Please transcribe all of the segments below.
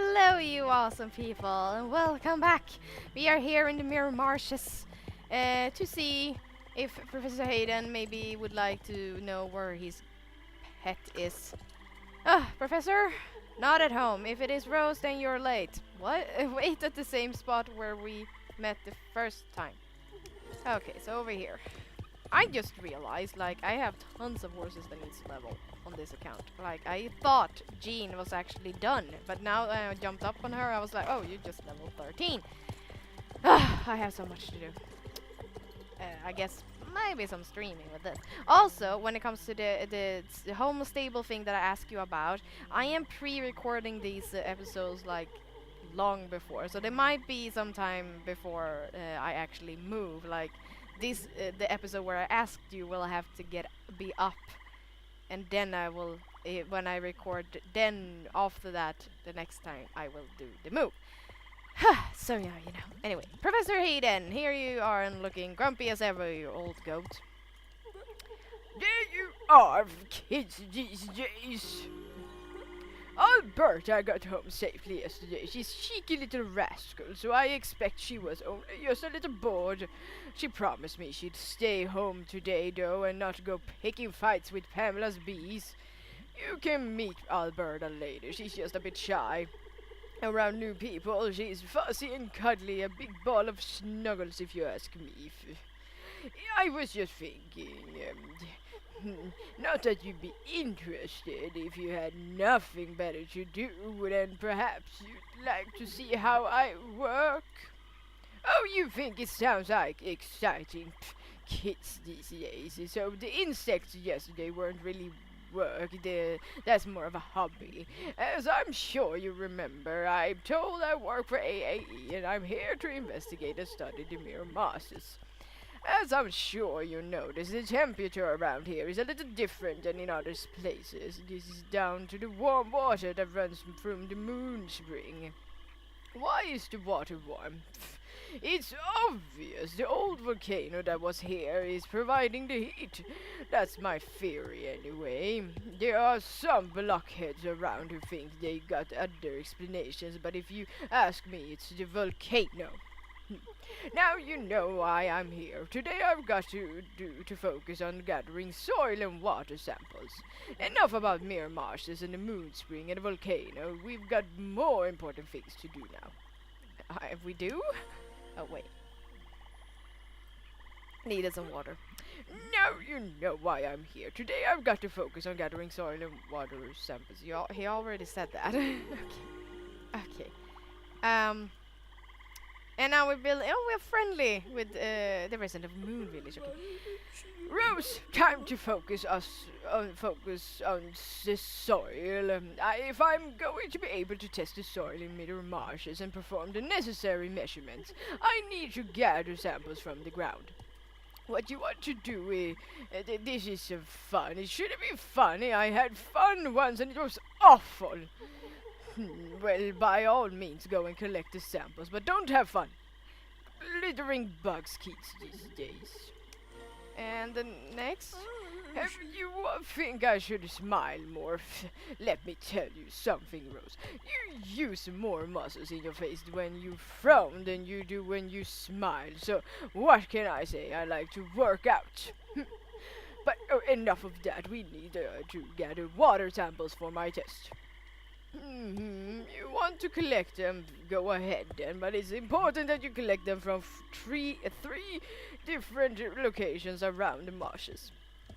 Hello, you awesome people, and welcome back. We are here in the Mirror Marshes to see if Professor Haiden maybe would like to know where his pet is. Professor? Not at home. If it is Rose, then you're late. What? Wait at the same spot where we met the first time. Okay, so over here. I just realized, like, I have tons of horses that needs level on this account. Like, I thought Jean was actually done, but now that I jumped up on her, I was like, oh, you just level 13. I have so much to do. I guess maybe some streaming with this. Also, when it comes to the home stable thing that I asked you about, I am pre-recording these episodes, like, long before. So there might be some time before I actually move, like, the episode where I asked you will have to be up, and then I will when I record. Then after that, the next time I will do the move. So yeah, you know. Anyway, Professor Hayden, here you are and looking grumpy as ever, you old goat. There you are, kids these days. Alberta got home safely yesterday. She's cheeky little rascal, so I expect she was only just a little bored. She promised me she'd stay home today, though, and not go picking fights with Pamela's bees. You can meet Alberta later. She's just a bit shy. Around new people, she's fussy and cuddly, a big ball of snuggles, if you ask me. I was just thinking, not that you'd be interested if you had nothing better to do, then perhaps you'd like to see how I work. Oh, you think it sounds like exciting? Kids these days. So the insects yesterday weren't really work. That's more of a hobby. As I'm sure you remember, I'm told I work for AAE and I'm here to investigate and study the Mirror Masters. As I'm sure you notice, the temperature around here is a little different than in other places. This is down to the warm water that runs from the moon spring. Why is the water warm? It's obvious. The old volcano that was here is providing the heat. That's my theory anyway. There are some blockheads around who think they got other explanations, but if you ask me, it's the volcano. Now you know why I'm here. Today I've got to focus on gathering soil and water samples. Enough about Mirror Marshes and the moon spring and the volcano. We've got more important things to do now. We do? Oh, wait. Needed some water. Now you know why I'm here. Today I've got to focus on gathering soil and water samples. He already said that. Okay. And now we're friendly with the resident of Moon Village. Okay. Rose, time to focus on the soil. If I'm going to be able to test the soil in Mirror Marshes and perform the necessary measurements, I need to gather samples from the ground. What you want to do this is fun. It shouldn't be funny. I had fun once and it was awful. Well, by all means, go and collect the samples, but don't have fun. Littering bugs kids these days. And the next? Have you think I should smile more? Let me tell you something, Rose. You use more muscles in your face when you frown than you do when you smile. So what can I say? I like to work out. But enough of that. We need to gather water samples for my test. You want to collect them, go ahead then, but it's important that you collect them from three different locations around the marshes.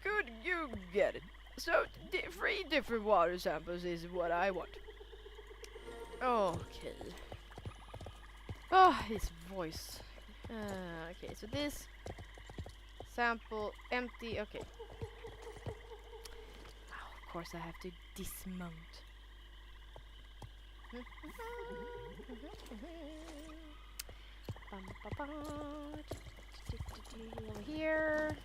Good, you get it. So, 3 different water samples is what I want. Okay. Oh, his voice. Okay, so this sample empty, okay. Oh, of course I have to dismount. Over here.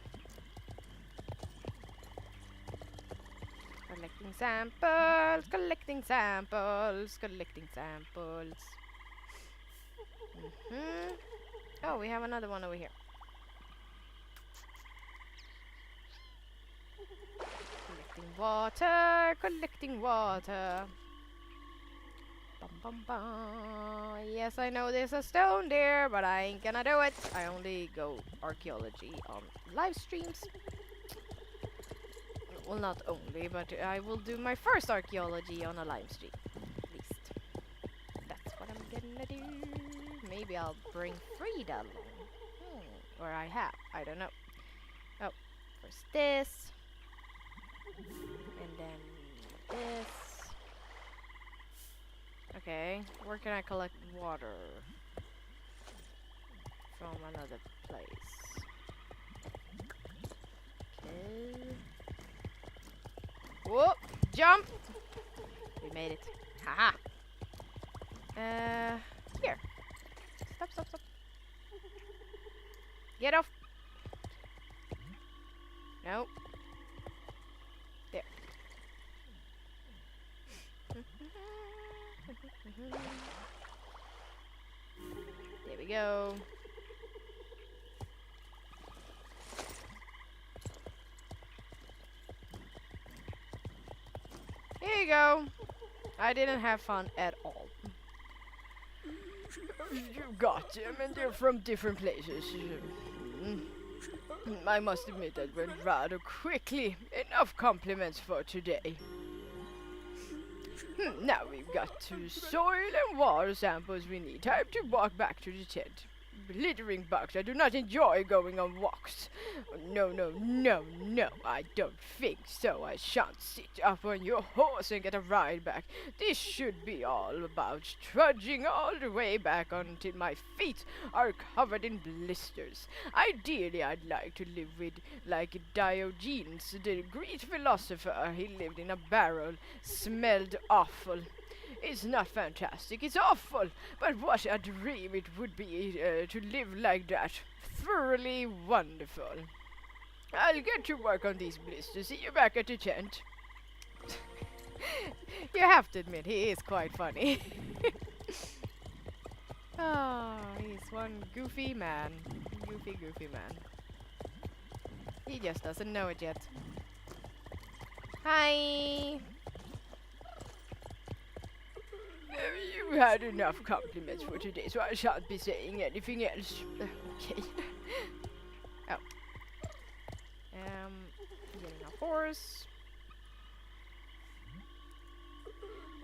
Collecting samples, collecting samples, collecting samples. Oh, we have another one over here. Collecting water, collecting water. Bum bum bum. Yes, I know there's a stone there, but I ain't gonna do it. I only go archaeology on live streams. Well, not only, but I will do my first archaeology on a live stream. At least. That's what I'm gonna do. Maybe I'll bring Frida along. Or I have. I don't know. Oh, first this. And then this. Okay, where can I collect water? From another place. Okay. Whoop! Jump! We made it. Haha! Here. Stop, stop, stop. Get off! No. There. There we go. Here you go. I didn't have fun at all. You got them, and they're from different places. I must admit that went rather quickly. Enough compliments for today. Now we've got 2 soil and water samples we need. Time to walk back to the tent. Glittering bugs, I do not enjoy going on walks. No, no, no, no, I don't think so. I shan't sit up on your horse and get a ride back. This should be all about trudging all the way back until my feet are covered in blisters. Ideally, I'd like to live with, like Diogenes, the Greek philosopher. He lived in a barrel, smelled awful. It's not fantastic, it's awful, but what a dream it would be to live like that. Thoroughly wonderful. I'll get to work on these blisters. See you back at the tent. You have to admit, he is quite funny. Oh, he's one goofy man. Goofy, goofy man. He just doesn't know it yet. Hi! You had enough compliments for today, so I shan't be saying anything else. Okay. Oh. Getting a horse.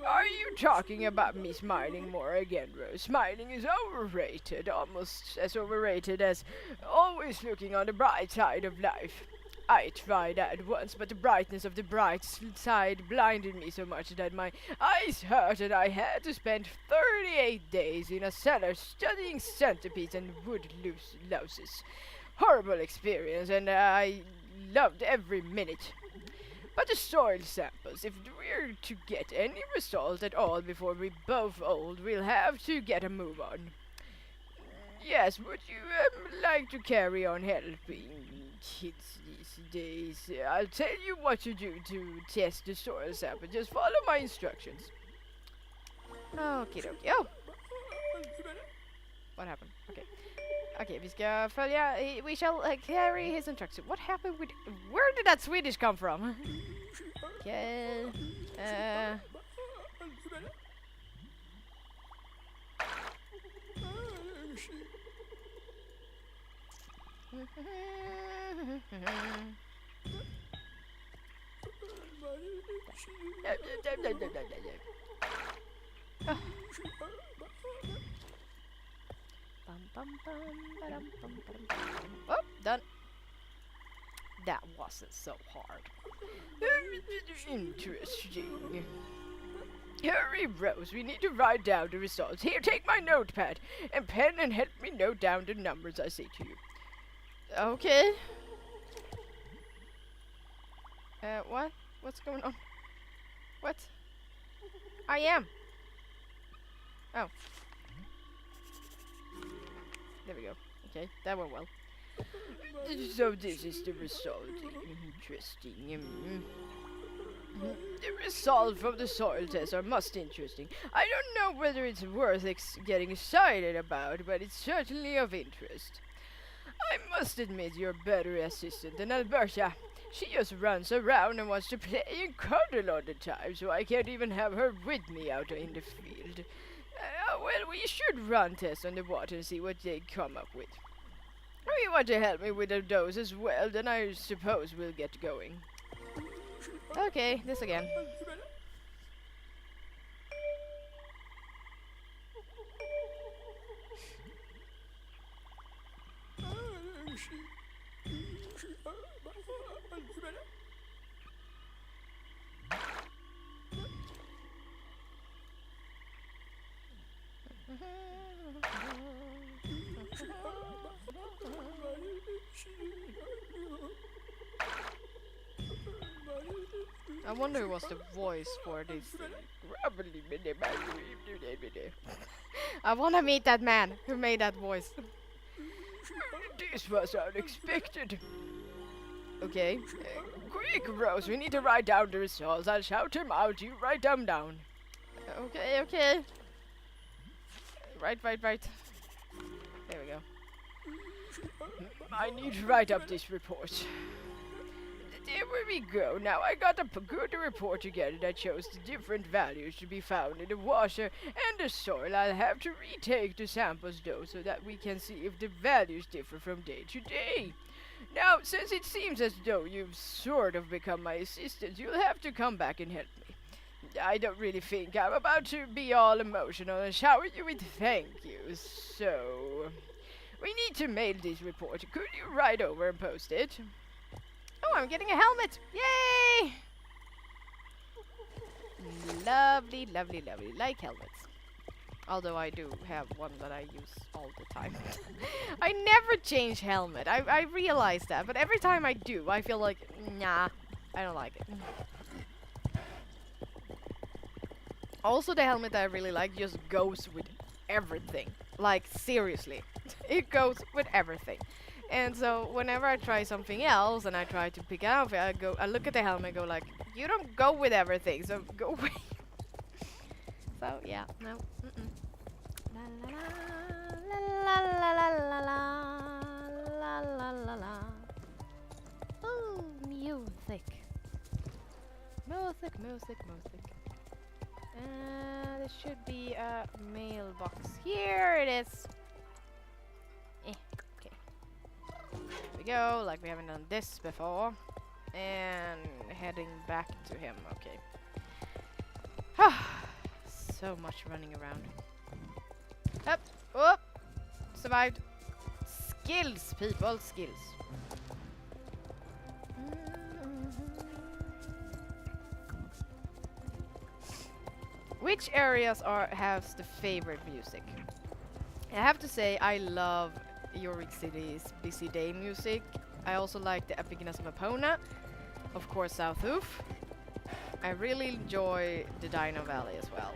Are you talking about me smiling more again, Rose? Smiling is overrated, almost as overrated as always looking on the bright side of life. I tried that once, but the brightness of the bright side blinded me so much that my eyes hurt and I had to spend 38 days in a cellar studying centipedes and wood louses. Horrible experience, and I loved every minute. But the soil samples, if we're to get any result at all before we're both old, we'll have to get a move on. Yes, would you like to carry on helping kids these days? I'll tell you what to do to test the soil sample. Just follow my instructions. Okie dokie. Oh! What happened? Okay. Okay, vi ska följa... We shall carry his instructions. What happened with... Where did that Swedish come from? Okay. Oh, done. That wasn't so hard. Interesting. Hurry, Rose, we need to write down the results. Here, take my notepad and pen and help me note down the numbers I say to you. Okay. What? What's going on? What? I am. Oh. There we go. Okay, that went well. So this is the result. Interesting. The result from the soil test are most interesting. I don't know whether it's worth getting excited about, but it's certainly of interest. I must admit you're a better assistant than Alberta. She just runs around and wants to play and cuddle all the time, so I can't even have her with me out in the field. Well, we should run tests on the water and see what they come up with. If you want to help me with those as well, then I suppose we'll get going. Okay, this again. I wonder who was the voice for this. I wanna meet that man who made that voice. This was unexpected. Okay. Quick, Rose, we need to write down the results. I'll shout them out. You write them down. Okay, okay. Right. There we go. I need to write up this report. There we go. Now I got a good report together that shows the different values to be found in the water and the soil. I'll have to retake the samples though so that we can see if the values differ from day to day. Now, since it seems as though you've sort of become my assistant, you'll have to come back and help me. I don't really think I'm about to be all emotional and shower you with thank yous, so we need to mail this report. Could you write over and post it? Oh, I'm getting a helmet! Yay! Lovely. Like helmets. Although I do have one that I use all the time. I never change helmet. I realize that, but every time I do, I feel like, nah, I don't like it. Also, the helmet that I really like just goes with everything. Like, seriously. It goes with everything. And so, whenever I try something else and I try to pick an outfit, I look at the helmet and go like, you don't go with everything, so go away. So, yeah, no. La la la la la la la la. Oh, music. Music. There should be a mailbox. Here it is. Okay. Here we go, like we haven't done this before. And heading back to him, okay. So much running around. Up, up, survived. Skills, people, skills. Which areas has the favorite music? I have to say I love York City's Busy Day music. I also like the epicness of Epona. Of course, South Hoof. I really enjoy the Dino Valley as well.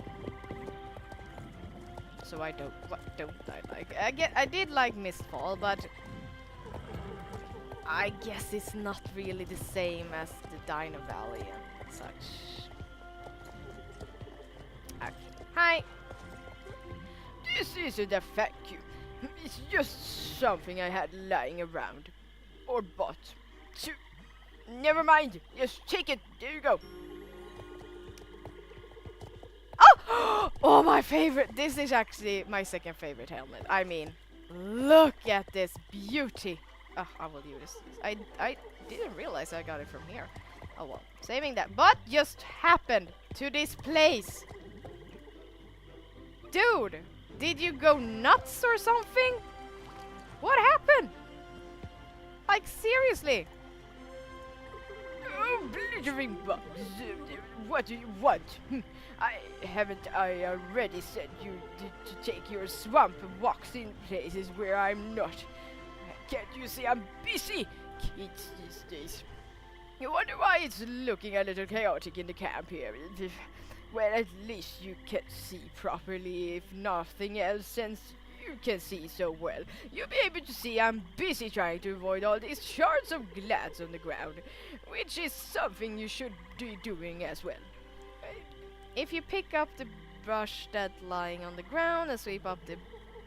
So what don't I like? I did like Mistfall, but I guess it's not really the same as the Dino Valley and such. Okay. Hi. This isn't a vacuum. It's just something I had lying around. Or bought. So, never mind. Just take it. There you go. Oh! Oh, my favorite. This is actually my second favorite helmet. I mean, look at this beauty. Oh, I will use this. I didn't realize I got it from here. Oh well, saving that. But just happened to this place. Dude, did you go nuts or something? What happened? Like, seriously? Oh, blithering bugs. What do you want? I already said you to take your swamp walks in places where I'm not. Can't you see I'm busy? Kids these days. You wonder why it's looking a little chaotic in the camp here. Well, at least you can see properly, if nothing else, since you can see so well. You'll be able to see I'm busy trying to avoid all these shards of glass on the ground, which is something you should be doing as well. If you pick up the brush that's lying on the ground and sweep up the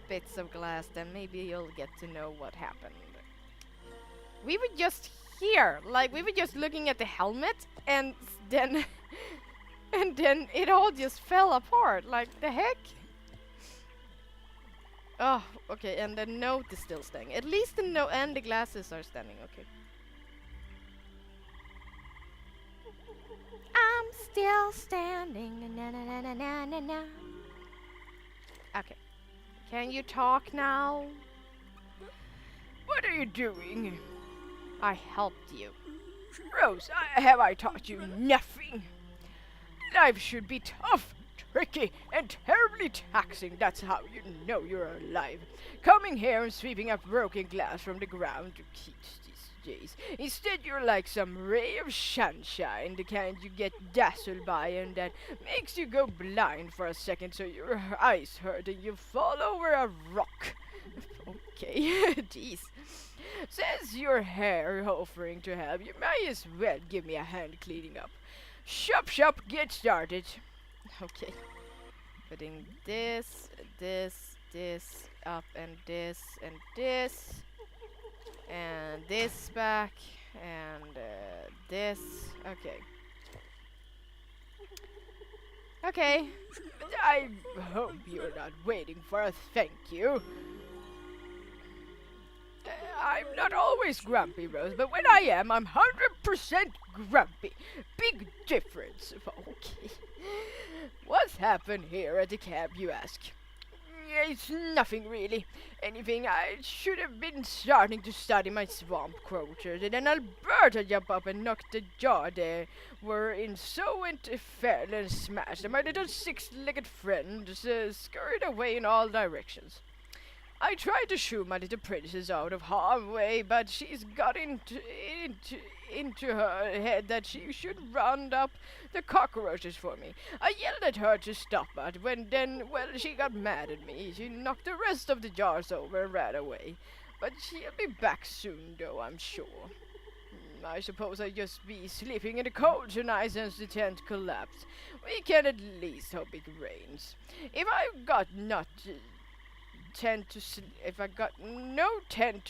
bits of glass, then maybe you'll get to know what happened. We were just here, like we were just looking at the helmet, and then and then it all just fell apart. Like, the heck? Oh, okay, and the note is still staying. At least the note and the glasses are standing, okay. I'm still standing. Na na na na na na na. Okay. Can you talk now? What are you doing? I helped you. Rose, have I taught you nothing? Life should be tough, tricky, and terribly taxing. That's how you know you're alive. Coming here and sweeping up broken glass from the ground to keep these days. Instead, you're like some ray of sunshine, the kind you get dazzled by and that makes you go blind for a second so your eyes hurt and you fall over a rock. Okay, jeez. Since you're here offering to help, you may as well give me a hand cleaning up. Shop, get started. Okay. Putting this, this up, and this, and this back, and this. Okay. Okay. I hope you're not waiting for a thank you. I'm not always grumpy, Rose, but when I am, I'm 100% grumpy. Big difference. Okay. What's happened here at the camp, you ask? It's nothing really. Anything. I should have been starting to study my swamp creatures, and then Alberta jumped up and knocked the jar they were in so it fell and smashed, and my little six-legged friend scurried away in all directions. I tried to shoo my little princess out of harm's way, but she's got into her head that she should round up the cockroaches for me. I yelled at her to stop, but she got mad at me. She knocked the rest of the jars over and ran away. But she'll be back soon, though, I'm sure. I suppose I'll just be sleeping in the cold tonight since the tent collapsed. We can at least hope it rains. If I got no tent to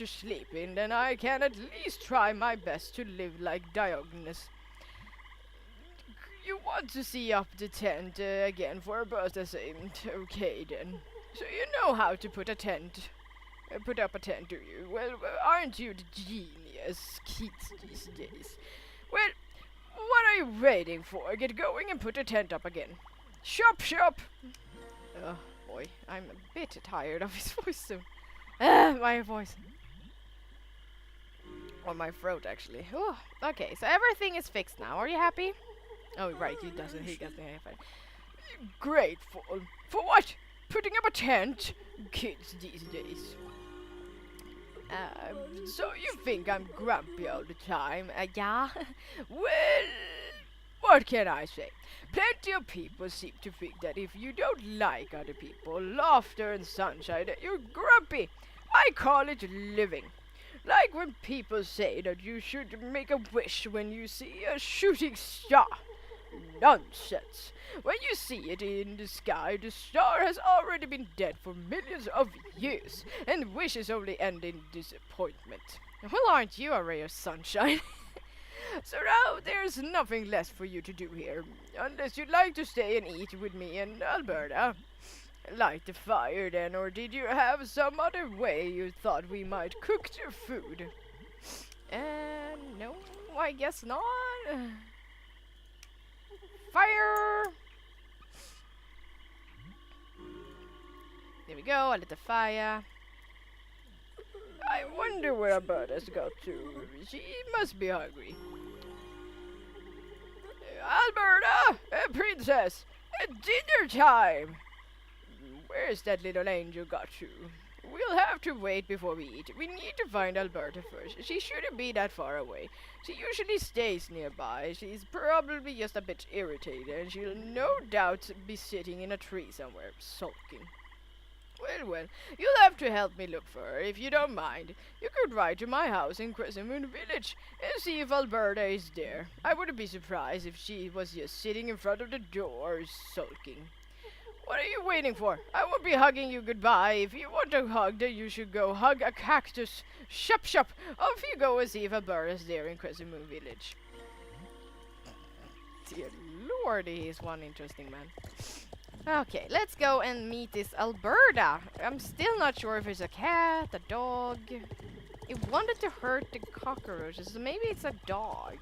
sleep in, then I can at least try my best to live like Diogenes. You want to see up the tent again for a birthday? Okay then. So you know how to put up a tent, do you? Well, aren't you the genius kids these days? Well, what are you waiting for? Get going and put a tent up again. Shop! Oh boy, I'm a bit tired of his voice soon. My voice. Or my throat, actually. Ooh, okay, so everything is fixed now. Are you happy? Oh, right, he doesn't have it. Grateful. For what? Putting up a tent? Kids these days. So you think I'm grumpy all the time? Yeah. Well, what can I say? Plenty of people seem to think that if you don't like other people, laughter and sunshine, that you're grumpy. I call it living. Like when people say that you should make a wish when you see a shooting star. Nonsense. When you see it in the sky, the star has already been dead for millions of years, and wishes only end in disappointment. Well, aren't you a ray of sunshine? So now there's nothing less for you to do here, unless you'd like to stay and eat with me in Alberta. Light the fire then, or did you have some other way you thought we might cook the food? No, I guess not. Fire! There we go, I lit the fire. I wonder where Alberta's got to. She must be hungry. Alberta! Princess! Dinner time! Where's that little angel got to? We'll have to wait before we eat. We need to find Alberta first. She shouldn't be that far away. She usually stays nearby. She's probably just a bit irritated, and she'll no doubt be sitting in a tree somewhere, sulking. Well, you'll have to help me look for her, if you don't mind. You could ride to my house in Crescent Moon Village and see if Alberta is there. I wouldn't be surprised if she was just sitting in front of the door, sulking. What are you waiting for? I won't be hugging you goodbye. If you want a hug, then you should go hug a cactus. Shop! Off you go and see if Alberta's there in Crescent Moon Village. Dear lordy, he's one interesting man. Okay, let's go and meet this Alberta. I'm still not sure if it's a cat, a dog. It wanted to hurt the cockroaches, so maybe it's a dog.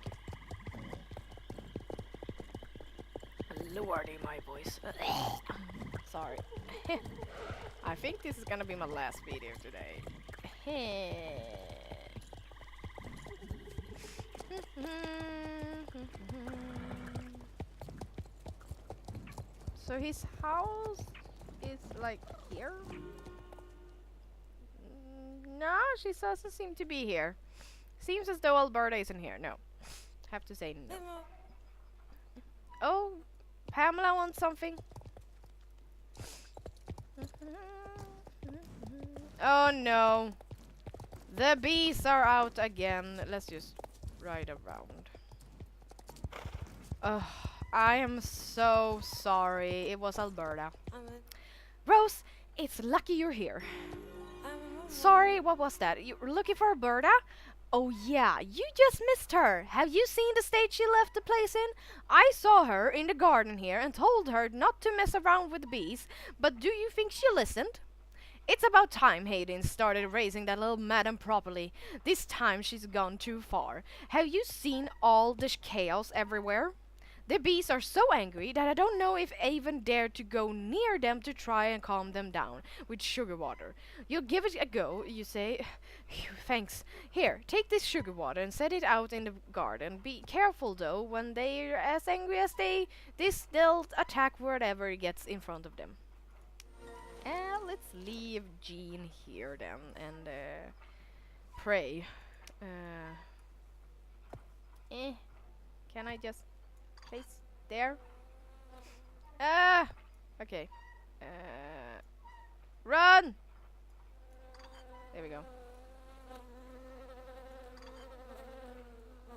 Lordy, my voice. Sorry. I think this is gonna be my last video today. So his house is like here? No, she doesn't seem to be here. Seems as though Alberta isn't here. No. Have to say no. Oh, Pamela wants something. Oh no. The bees are out again. Let's just ride around. Ugh, I am so sorry. It was Alberta. Rose, it's lucky you're here. Sorry, what was that? You were looking for Alberta? Oh yeah, you just missed her. Have you seen the state she left the place in? I saw her in the garden here and told her not to mess around with the bees, but do you think she listened? It's about time Hayden started raising that little madam properly. This time she's gone too far. Have you seen all the chaos everywhere? The bees are so angry that I don't know if I even dare to go near them to try and calm them down with sugar water. You'll give it a go, you say. Thanks. Here, take this sugar water and set it out in the garden. Be careful though, when they're as angry as they'll attack whatever gets in front of them. And let's leave Jean here then and pray. Can I just place there? Okay. Run! There we go.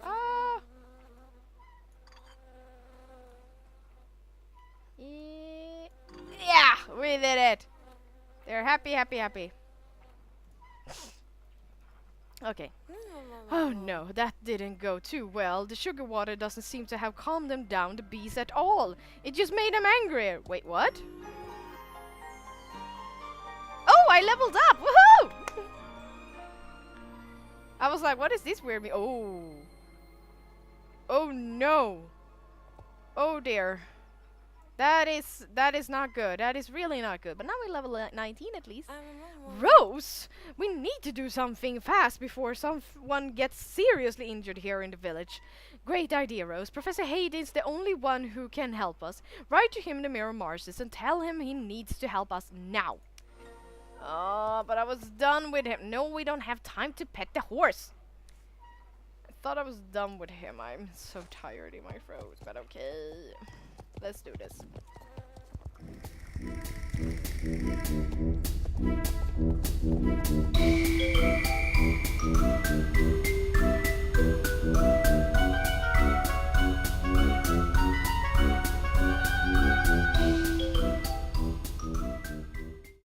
Ah! Yeah, we did it. They're happy, happy, happy. Okay. Oh no, that didn't go too well. The sugar water doesn't seem to have calmed them down, the bees, at all. It just made them angrier. Wait, what? Oh, I leveled up! Woohoo! I was like, what is this weird Oh. Oh no. Oh dear. That is not good. That is really not good. But now we're level 19 at least. Rose! We need to do something fast before someone gets seriously injured here in the village. Great idea, Rose. Professor Haiden is the only one who can help us. Write to him in the Mirror Marshes and tell him he needs to help us now. Oh, but I was done with him. No, we don't have time to pet the horse. I thought I was done with him. I'm so tired in my throat, but okay. Let's do this.